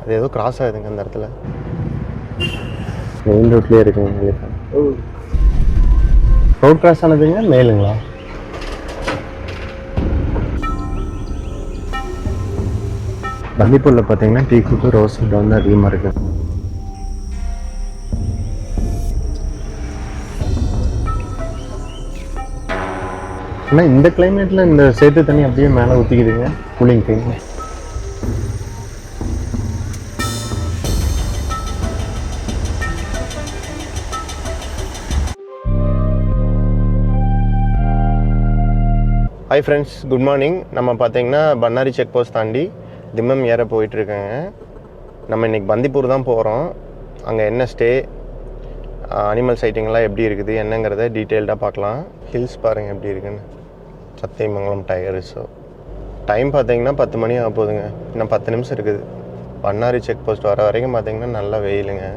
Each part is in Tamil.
அது ஏதோ கிராஸ் ஆகுதுங்க அந்த இடத்துல. மெயின் ரோட்லேயே இருக்குங்க. ரோட் கிராஸ் ஆனதுங்க மேலுங்களா? பந்திப்பூரில் பார்த்தீங்கன்னா டீ குக்கு ரோஸ் வுட் வந்து அதிகமாக இருக்குது. ஆனால் இந்த கிளைமேட்டில் இந்த சேத்து தண்ணி அப்படியே மேலே ஊற்றிக்குதுங்க cooling time. Hi friends, good morning. நம்ம பார்த்தீங்கன்னா பண்ணாரி செக் போஸ்ட் தாண்டி திம்மம் ஏற போயிட்டுருக்கேங்க. நம்ம இன்றைக்கி பந்திப்பூர் தான் போகிறோம். அங்கே என்ன ஸ்டே, அனிமல் சைட்டிங்லாம் எப்படி இருக்குது என்னங்கிறத டீட்டெயில்டாக பார்க்கலாம். ஹில்ஸ் பாருங்கள் எப்படி இருக்குன்னு. Sathyamangalam tiger reserve. டைம் பார்த்தீங்கன்னா 10 மணி ஆக போகுதுங்க. இன்னும் 10 நிமிஷம் இருக்குது. பண்ணாரி செக் போஸ்ட் வர வரைக்கும் பார்த்தீங்கன்னா நல்லா வெயிலுங்க.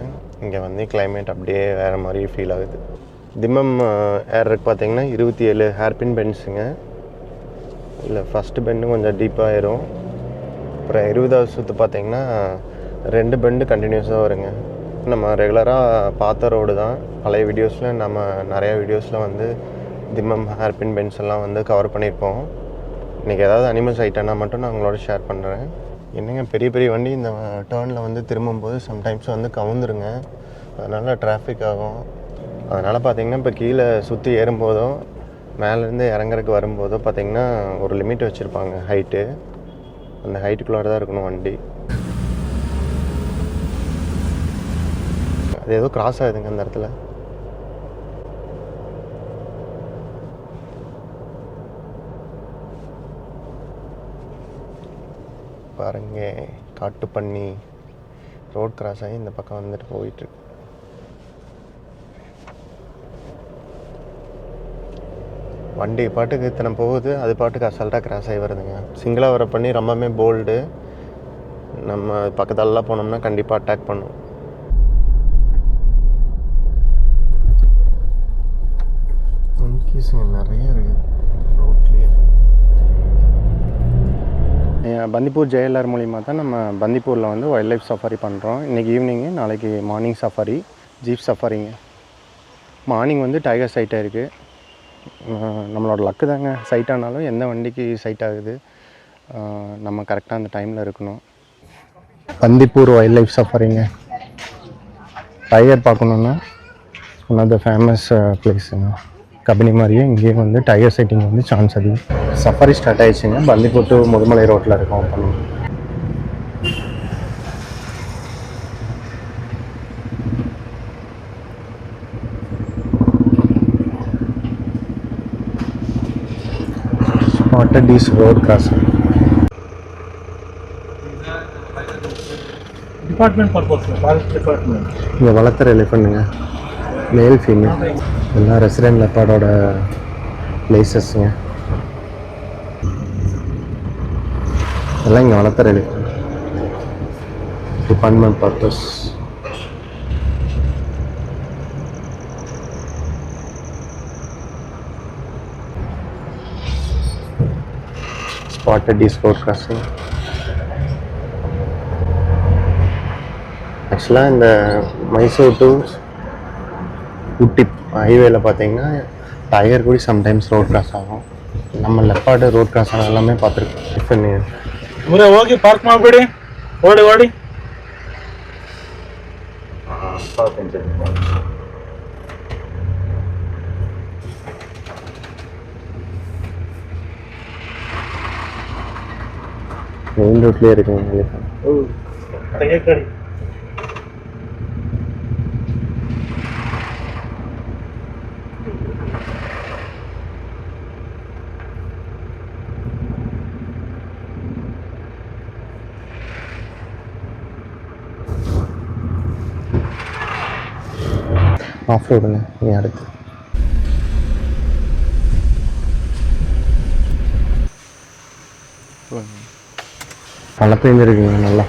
இங்கே வந்து கிளைமேட் அப்படியே வேறு மாதிரி ஃபீல் ஆகுது. திம்மம் ஏறதுக்கு பார்த்தீங்கன்னா 27 ஹேர்பின் பென்ஸுங்க. இல்லை ஃபஸ்ட்டு பெண்டும் கொஞ்சம் டீப்பாகிடும். அப்புறம் 20வது சுற்று பார்த்திங்கன்னா 2 பெண்டு கண்டினியூஸாக வருங்க. நம்ம ரெகுலராக பார்த்த ரோடு தான். பழைய வீடியோஸில் நம்ம நிறையா வீடியோஸில் வந்து திம்மம் ஹேர்பின் பென்ஸ் எல்லாம் வந்து கவர் பண்ணியிருப்போம். இன்றைக்கி ஏதாவது அனிமல்ஸ் ஐட்டம்னா மட்டும் நான் உங்களோட ஷேர் பண்ணுறேன். என்னங்க பெரிய பெரிய வண்டி இந்த டேர்னில் வந்து திரும்பும்போது சம்டைம்ஸ் வந்து கவுந்துருங்க. அதனால் டிராஃபிக் ஆகும். அதனால் பார்த்திங்கன்னா இப்போ கீழே சுற்றி ஏறும்போதும் மேலேருந்து இறங்குறதுக்கு வரும்போதோ பார்த்திங்கன்னா ஒரு லிமிட் வச்சுருப்பாங்க ஹைட்டு. அந்த ஹைட்டுக்குள்ளார தான் இருக்கணும் வண்டி. அது ஏதோ கிராஸ் ஆகுதுங்க அந்த இடத்துல. பாருங்க, காட்டு பண்ணி ரோட் கிராஸ் ஆகி இந்த பக்கம் வந்துட்டு போயிட்டுருக்கு. வண்டி பாட்டுக்கு இத்தனை போகுது, அது பாட்டுக்கு அசால்ட்டாக கிராஸ் ஆகி வருதுங்க. சிங்கிளாக வர பண்ணி ரொம்பவே போல்டு. நம்ம பக்கத்தாலலாம் போனோம்னா கண்டிப்பாக அட்டாக் பண்ணும். மங்கீஸுங்க நிறைய இருக்குது ரோட்லேயே. பந்திப்பூர் ஜேஎல்ஆர் மூலிமா தான் நம்ம பந்திப்பூரில் வந்து வைல்ட் லைஃப் சஃபாரி பண்ணுறோம். இன்றைக்கி ஈவினிங்கு, நாளைக்கு மார்னிங் சஃபாரி, ஜீப் சஃபாரிங்க. மார்னிங் வந்து டைகர் சைட்டாக இருக்குது. நம்மளோட லக்கு தாங்க. சைட் ஆனாலும் எந்த வண்டிக்கு சைட் ஆகுது, நம்ம கரெக்டாக அந்த டைமில் இருக்கணும். பந்திப்பூர் வைல்ட் லைஃப் சஃபாரிங்க. டைகர் பார்க்கணுன்னா ஒன் ஆஃப் த ஃபேமஸ் பிளேஸுங்க. கபினி மாதிரியே இங்கேயும் வந்து டைகர் சைட்டிங் வந்து சான்ஸ் அதிகம். சஃபாரி ஸ்டார்ட் ஆகிடுச்சுங்க. பந்திப்பூர் டு முதுமலை ரோட்டில் இருக்கோம். பண்ணுவோம். Spotted is road crossing. Department purpose, forest department. இங்கே வளர்த்துற எலிஃபண்ட்டுங்க, மேல் ஃபீமேல் எல்லாம் ரெசிடென்ட் லெப்பார்டோட பிளேசஸ்ங்க. எல்லாம் இங்கே வளர்த்துற elephant. Department purpose. Spotted is road crossing. ஆக்சுவலாக இந்த மைசூர் டு ஊட்டி ஹைவேல பார்த்தீங்கன்னா டைகர் கூட சம்டைம்ஸ் ரோட் கிராஸ் ஆகும். நம்ம லெப்பார்டு ரோட் கிராஸ் ஆன எல்லாமே பார்த்துருக்கோம். டிஃபன் ಊರೇ ಹೋಗಿ ಪಾರ್ಕ್ ಮಾಡಿಬಿಡಿ, ಓಡಿ ಓಡಿ. மெயின் ரோட்லேயே இருக்குங்க. ಕಡಿ ஆஃப் ரோடுங்க. நீ அடுத்து மழை பெஞ்சிருக்குங்க நல்லா.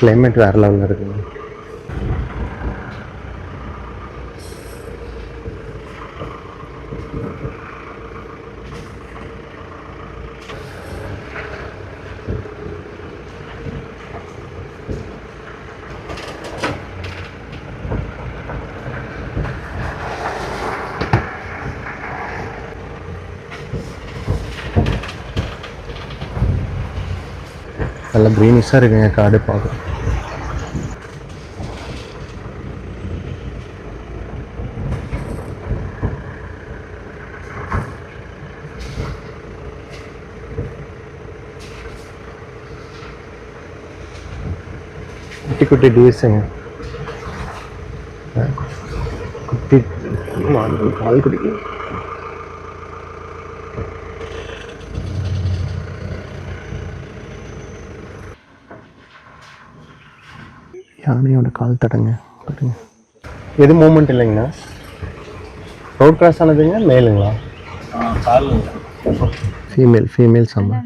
கிளைமேட் வேறு லெவலில் இருக்குங்க. நல்லா க்ரீனிஷாக இருக்குங்க காடு பார்க்க. குட்டி குட்டி டீஸுங்க, குட்டி பால் குடிக்கும். யானையோட கால் தடங்க பாருங்க. எது மூமெண்ட் இல்லைங்கண்ணா? ரோட் கிராஸ் ஆனதுங்க மேலுங்களா? ஃபீமேல் சம்பா.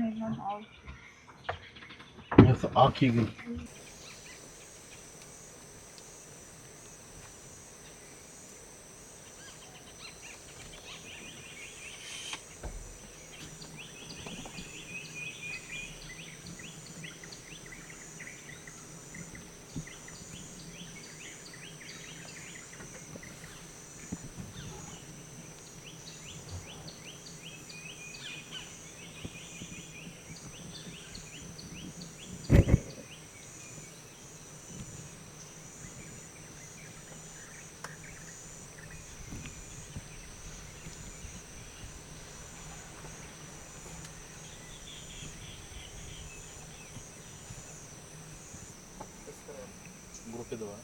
ग्रुप इदवा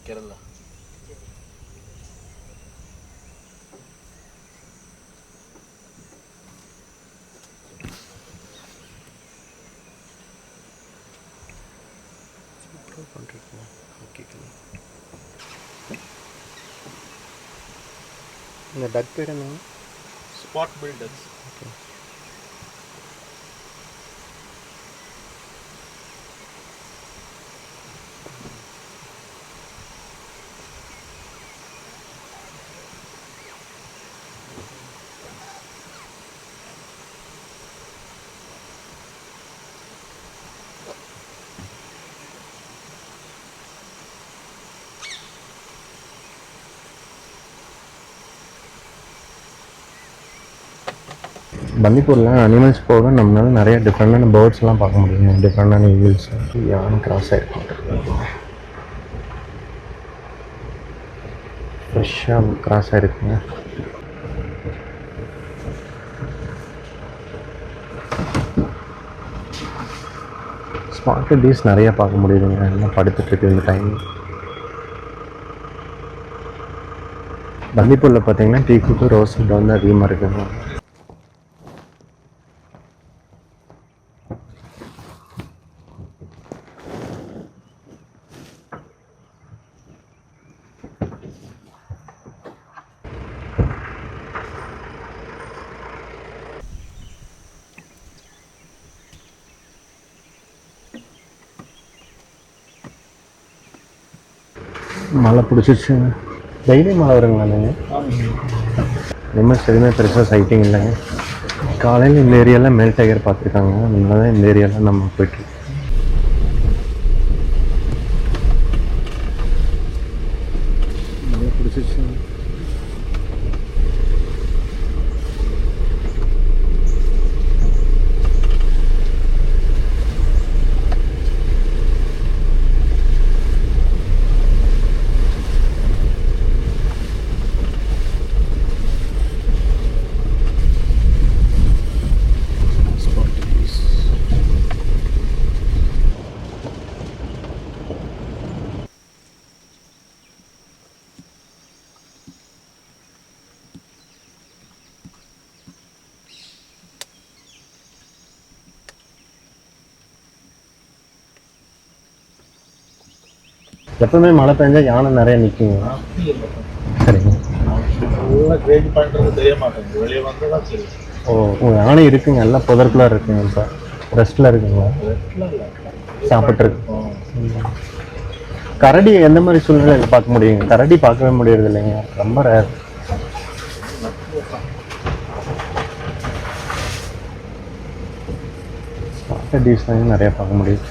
केरला இந்த டக் பேர் என்ன? Spot builders. பந்திப்பூரில் அனிமல்ஸ் போக நம்மளால நிறைய டிஃப்ரெண்டான பேர்ட்ஸ்லாம் பார்க்க முடியும். டிஃப்ரெண்டான ஈகிள்ஸ், யானை கிராஸ் ஆகிருக்கும். ஃப்ரெஷ்ஷாக கிராஸ் ஆகிருக்குங்க. ஸ்பாட்டட் டீஸ் நிறைய பார்க்க முடியுதுங்க. எல்லாம் படுத்துட்ருக்கு இந்த டைம். பந்திப்பூரில் பார்த்தீங்கன்னா டீக்குக்கு ரோஸ் வுட் வந்து அதிகமாக இருக்குங்க. மழை பிடிச்சிருச்சுங்க. டெய்லி மழை வருங்களா? நீங்கள் நிம்மஸ் எதுவுமே பெருசாக சைட்டிங் இல்லைங்க. காலையில் இந்த ஏரியாவில் மேல் டைகர் பார்த்துருக்காங்க. அதனால தான் இந்த ஏரியாவில் நம்ம போய்ட்டு மழை பிடிச்சிருச்சுங்க. எப்பவுமே மழை பெஞ்சா யானை நிறைய நிற்குங்க. சரிங்க. வெளியே வந்ததான் சரி. ஓ, யானை இருக்குங்க. எல்லாம் புதற்குள்ள இருக்குங்க. இப்போ ரெஸ்ட்ல இருக்குங்களா? சாப்பிட்ருக்கு. கரடி எந்த மாதிரி சூழ்நிலையில் பார்க்க முடியுங்க? கரடி பார்க்கவே முடியறது இல்லைங்க, ரொம்ப ரேர். டீஸ் தான் நிறைய பார்க்க முடியும்.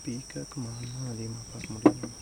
பீகாக் மான்லாம் அதிகமாக பார்க்க முடியும்.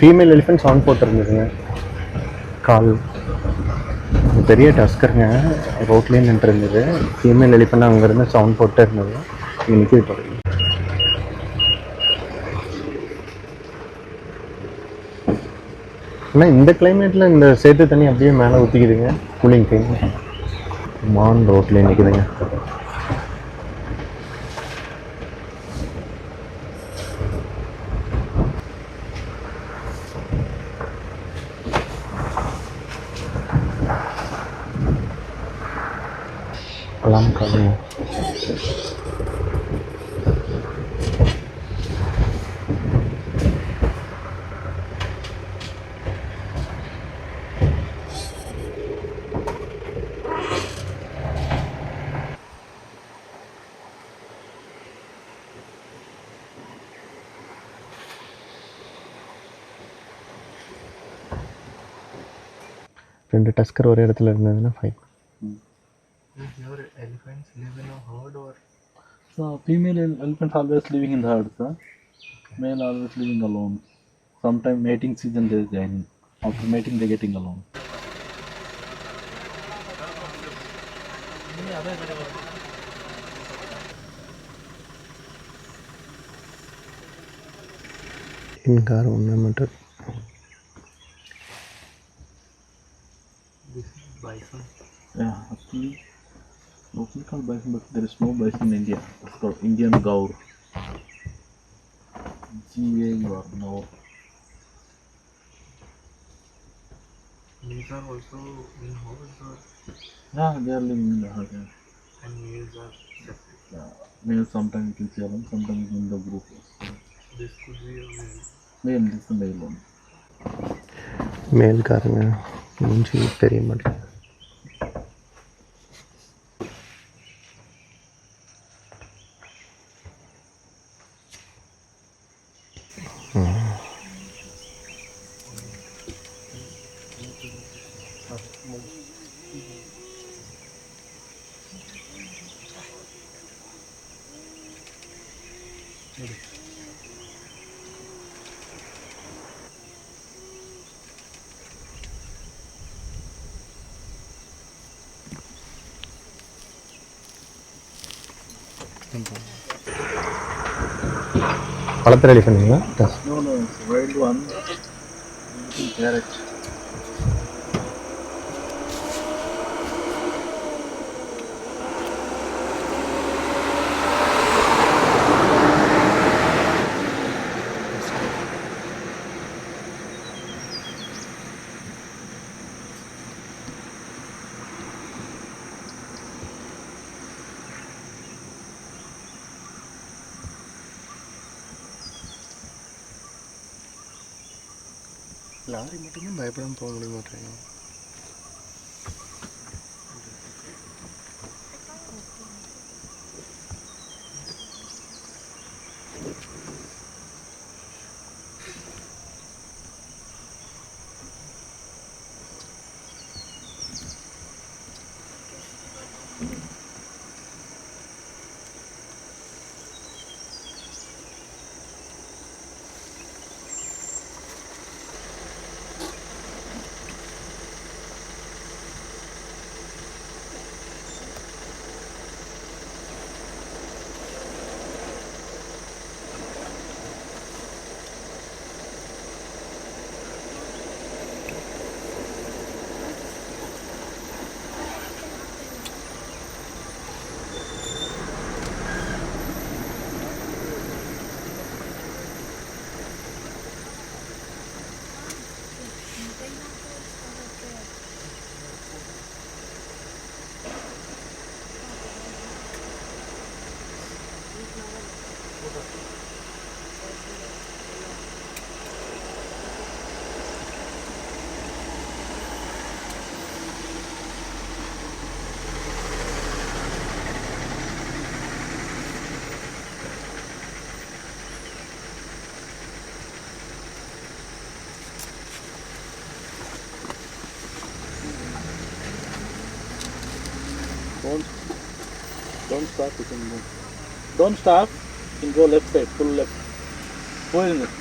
ஃபீமேல் எலிஃபென்ட் சவுண்ட் போட்டுருந்துதுங்க. கால் பெரிய டஸ்கருங்க ரோட்லேயே நின்றுருந்தது. ஃபீமேல் எலிஃபெண்ட் அங்கேருந்து சவுண்ட் போட்டு இருந்தது. இன்னைக்கு இப்போ ஆனால் இந்த கிளைமேட்டில் இந்த சேத்து தண்ணி அப்படியே மேலே ஊற்றிக்குதுங்க. கூலிங் டைம் மான் ரோட்லேயே நிற்குதுங்க. alam kali. ரெண்டு டஸ்கர் ஒரே இடத்துல இருந்ததுன்னா fine. Your elephants live in a herd or? So female elephants always living in the herd, sir. Okay. Male always living alone. Sometime mating season they join. After mating, they're getting along. ఇంకా ఉన్నమాట. This is bison. Yeah, actually, locally called bison, but there is no bison in India. It's called Indian Gaur. Gaur, no. These are also in hordes or Yeah, they are living in the herd. Yeah. and males are separate. Yeah. Male sometimes it is alone, sometimes in the group. This could be a male. Male, this is the male one. மேல்காரங்க மூஞ்சி தெரிய மாட்டேங்குது. பழத்தில் ரெடி பண்ணீங்களா? No, no, it's a wild one. Eating carrot. Lorry மட்டுமே பயப்படாமல் போக முடிய மாட்டேங்க. Don't stop, you can move. Don't stop, you can go left side, full left. Go in it.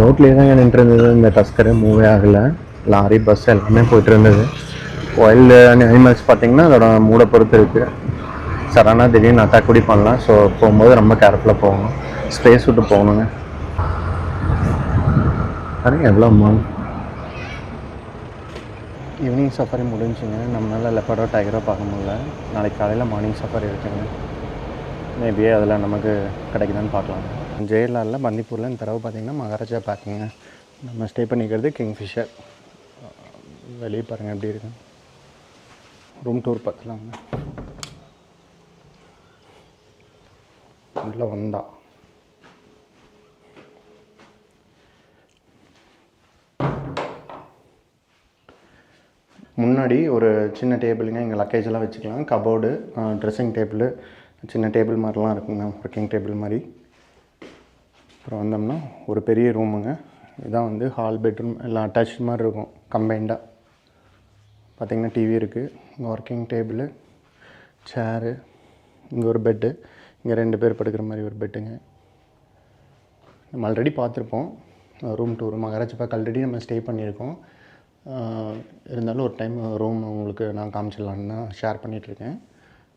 ரோட்லேயே தான் நின்று இருந்தது. இந்த டஸ்கரு மூவே ஆகலை. லாரி பஸ் எல்லாமே போயிட்டு இருந்தது. வைல்டு அனிமல்ஸ் பார்த்திங்கன்னா அதோட மூடை பொறுத்து இருக்குது. சடனாக திடீர்னு அட்டாக் கூட பண்ணலாம். ஸோ போகும்போது ரொம்ப கேர்ஃபுல்லாக போகணும். ஸ்பேஸ் விட்டு போகணுங்க. பாருங்க எவ்வளோ அமௌண்ட். Evening safari முடிஞ்சுங்க. நம்மளால் லெப்பர்டோ டைகரோ பார்க்க முடியல. நாளைக்கு காலையில் மார்னிங் சஃபாரி இருக்குங்க. மேபி அதில் நமக்கு கிடைக்குதான்னு பார்க்கலாம். ஜெயலலில் பந்திப்பூரில் இந்த தடவை பார்த்திங்கன்னா மகாராஜா பேக்குங்க. நம்ம ஸ்டே பண்ணிக்கிறது கிங்ஃபிஷர். வெளியே பாருங்கள் எப்படி இருக்கு. ரூம் டூர் பார்க்கலாங்க. உள்ளே வந்தா முன்னாடி ஒரு சின்ன டேபிளுங்க, இங்கே லக்கேஜ் எல்லாம் வச்சுக்கலாம். கபோர்டு, ட்ரெஸ்ஸிங் டேபிள், சின்ன டேபிள் மாதிரிலாம் இருக்குங்க, ஒர்க்கிங் டேபிள் மாதிரி. அப்புறம் வந்தோம்னா ஒரு பெரிய ரூமுங்க. இதான் வந்து ஹால், பெட்ரூம் எல்லாம் அட்டாச் மாதிரி இருக்கும் கம்பைண்டாக. பார்த்திங்கன்னா டிவி இருக்குது, இங்கே ஒர்க்கிங் டேபிள், சேரு, இங்கே ஒரு பெட்டு, இங்கே 2 பேர் படுக்கிற மாதிரி ஒரு பெட்டுங்க. நம்ம ஆல்ரெடி பார்த்துருப்போம் room tour. Maharaja park already நம்ம ஸ்டே பண்ணியிருக்கோம். இருந்தாலும் ஒரு டைம் ரூம் உங்களுக்கு நான் காமிச்சிடலான்னு தான் ஷேர் பண்ணிகிட்ருக்கேன்.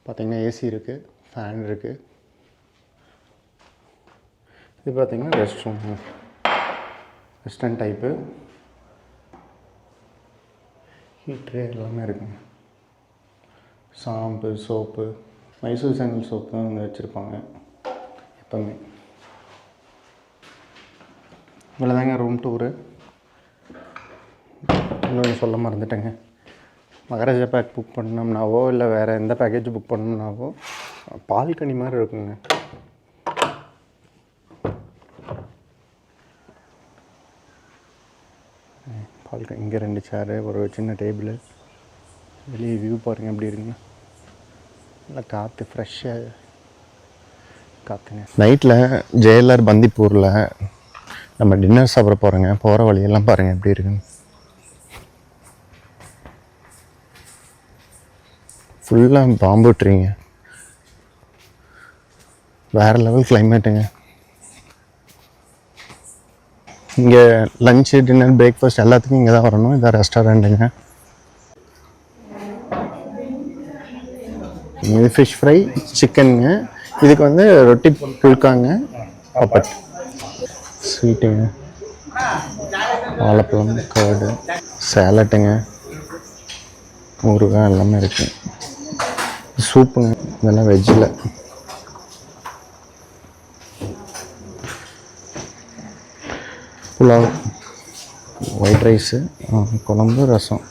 பார்த்திங்கன்னா ஏசி இருக்குது, ஃபேன் இருக்குது. இது பார்த்திங்கன்னா ரெஸ்ட் ரூம், வெஸ்டர்ன் டைப்பு, ஹீட்ரு எல்லாமே இருக்குங்க. Shampoo, soap, Mysore sandal soap தான் இங்கே வச்சுருப்பாங்க எப்போவுமே. இவ்வளோ தாங்க ரூம் டூரு. இன்னொன்று சொல்ல மறந்துட்டேங்க, மகாராஜா பேக் புக் பண்ணோம்னாவோ இல்லை வேறு எந்த பேக்கேஜ் புக் பண்ணோம்னாவோ பால்கனி மாதிரி இருக்குங்க. பால்கனி, இங்கே 2 சேரு, ஒரு சின்ன டேபிள், வெளியே வியூ பாருங்கள் எப்படி இருக்குங்க. நல்லா காற்று, ஃப்ரெஷ்ஷாக காற்றுங்க. நைட்டில் ஜேஎல்ஆர் பந்திப்பூரில் நம்ம டின்னர் சாப்பிட போகிறோங்க. போகிற வழியெல்லாம் பாருங்கள் எப்படி இருக்குங்க. ஃபுல்லாக பாம்பு ட்ரீங்க, வேறு லெவல் கிளைமேட்டுங்க. இங்கே லஞ்சு, டின்னர், பிரேக்ஃபாஸ்ட் எல்லாத்துக்கும் இங்கே தான் வரணும். இதான் ரெஸ்டாரண்ட்டுங்க. இது ஃபிஷ் ஃப்ரை, சிக்கனுங்க. இதுக்கு வந்து ரொட்டி புல்காங்க, பப்பட், ஸ்வீட்டுங்க, வாழைப்பழம், கர்டு, சேலட்டுங்க, ஊறுகாய் எல்லாமே இருக்குது. சூப்புங்க, இதெல்லாம் வெஜ்ஜில். புலாவ், ஒயிட் ரைஸு, குழம்பு, ரசம்.